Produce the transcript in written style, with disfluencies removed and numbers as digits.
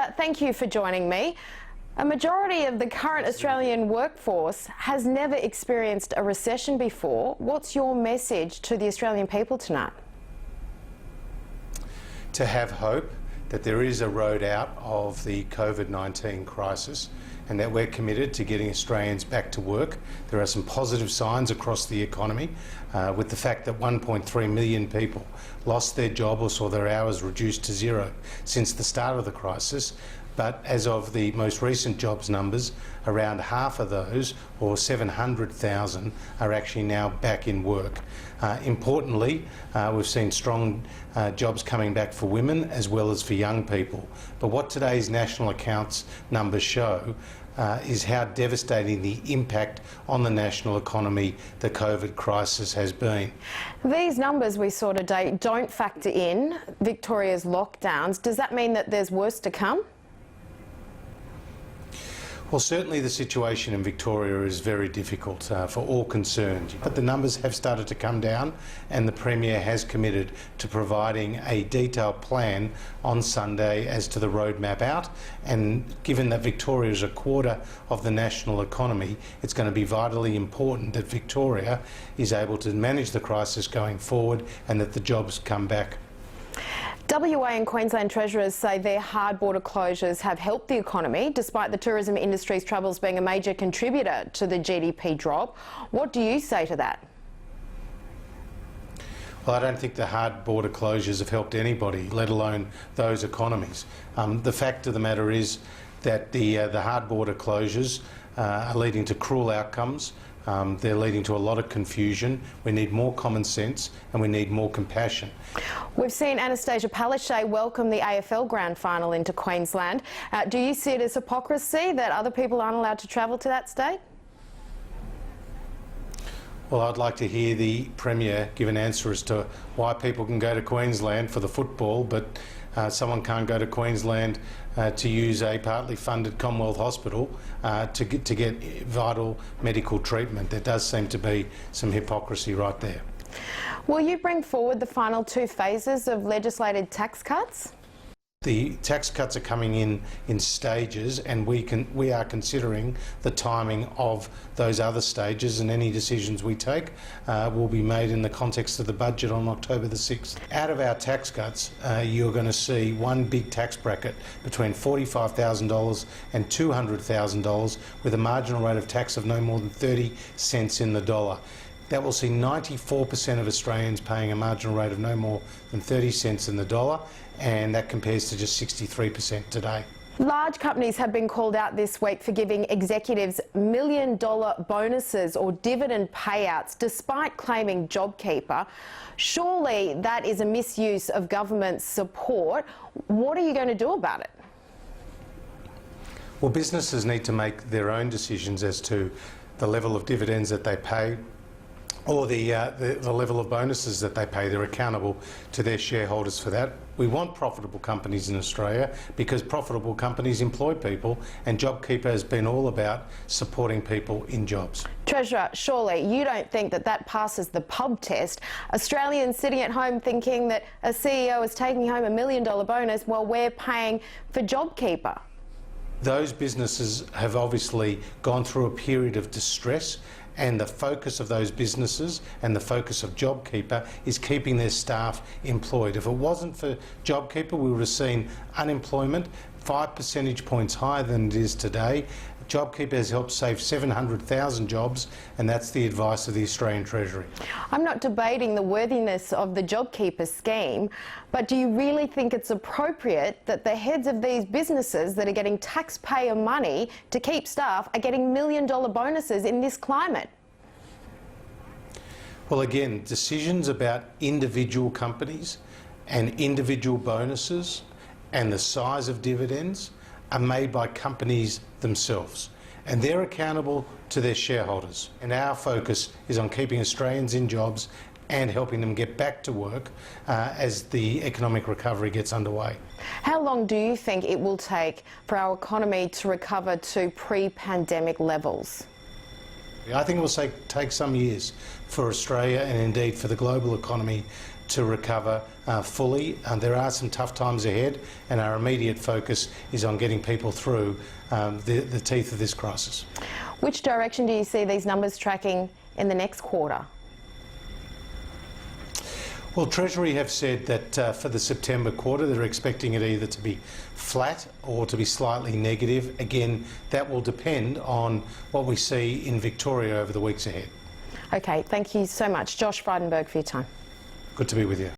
Treasurer, thank you for joining me. A majority of the current Australian workforce has never experienced a recession before. What's your message to the Australian people tonight? To have hope that there is a road out of the COVID-19 crisis and that we're committed to getting Australians back to work. There are some positive signs across the economy with the fact that 1.3 million people lost their job or saw their hours reduced to zero since the start of the crisis. But as of the most recent jobs numbers, around half of those, or 700,000, are actually now back in work. Importantly, we've seen strong jobs coming back for women as well as for young people. But what today's national accounts numbers show is how devastating the impact on the national economy the COVID crisis has been. These numbers we saw today don't factor in Victoria's lockdowns. Does that mean that there's worse to come? Well, certainly the situation in Victoria is very difficult for all concerned, but the numbers have started to come down and the Premier has committed to providing a detailed plan on Sunday as to the roadmap out, and given that Victoria is a quarter of the national economy, it's going to be vitally important that Victoria is able to manage the crisis going forward and that the jobs come back. WA and Queensland treasurers say their hard border closures have helped the economy, despite the tourism industry's troubles being a major contributor to the GDP drop. What do you say to that? Well, I don't think the hard border closures have helped anybody, let alone those economies. The fact of the matter is that the hard border closures are leading to cruel outcomes. They're leading to a lot of confusion. We need more common sense and we need more compassion. We've seen Anastasia Palaszczuk welcome the AFL Grand Final into Queensland. Do you see it as hypocrisy that other people aren't allowed to travel to that state? Well, I'd like to hear the Premier give an answer as to why people can go to Queensland for the football, but someone can't go to Queensland to use a partly funded Commonwealth hospital to get vital medical treatment. There does seem to be some hypocrisy right there. Will you bring forward the final two phases of legislated tax cuts? The tax cuts are coming in stages, and we are considering the timing of those other stages, and any decisions we take will be made in the context of the budget on October the 6th. Out of our tax cuts, you're going to see one big tax bracket between $45,000 and $200,000 with a marginal rate of tax of no more than 30 cents in the dollar. That will see 94% of Australians paying a marginal rate of no more than 30 cents in the dollar, and that compares to just 63% today. Large companies have been called out this week for giving executives million-dollar bonuses or dividend payouts despite claiming JobKeeper. Surely that is a misuse of government support. What are you going to do about it? Well, businesses need to make their own decisions as to the level of dividends that they pay or the level of bonuses that they pay. They're accountable to their shareholders for that. We want profitable companies in Australia because profitable companies employ people, and JobKeeper has been all about supporting people in jobs. Treasurer, surely you don't think that that passes the pub test? Australians sitting at home thinking that a CEO is taking home $1 million bonus while we're paying for JobKeeper. Those businesses have obviously gone through a period of distress, and the focus of those businesses and the focus of JobKeeper is keeping their staff employed. If it wasn't for JobKeeper, we would have seen unemployment 5 percentage points higher than it is today. JobKeeper has helped save 700,000 jobs, and that's the advice of the Australian Treasury. I'm not debating the worthiness of the JobKeeper scheme, but do you really think it's appropriate that the heads of these businesses that are getting taxpayer money to keep staff are getting million-dollar bonuses in this climate? Well, again, decisions about individual companies and individual bonuses and the size of dividends are made by companies themselves, and they're accountable to their shareholders. And our focus is on keeping Australians in jobs and helping them get back to work as the economic recovery gets underway. How long do you think it will take for our economy to recover to pre-pandemic levels? I think it will take some years for Australia and indeed for the global economy to recover fully. There are some tough times ahead, and our immediate focus is on getting people through the teeth of this crisis. Which direction do you see these numbers tracking in the next quarter? Well, Treasury have said that for the September quarter they're expecting it either to be flat or to be slightly negative. Again, that will depend on what we see in Victoria over the weeks ahead. Okay, thank you so much, Josh Frydenberg, for your time. Good to be with you.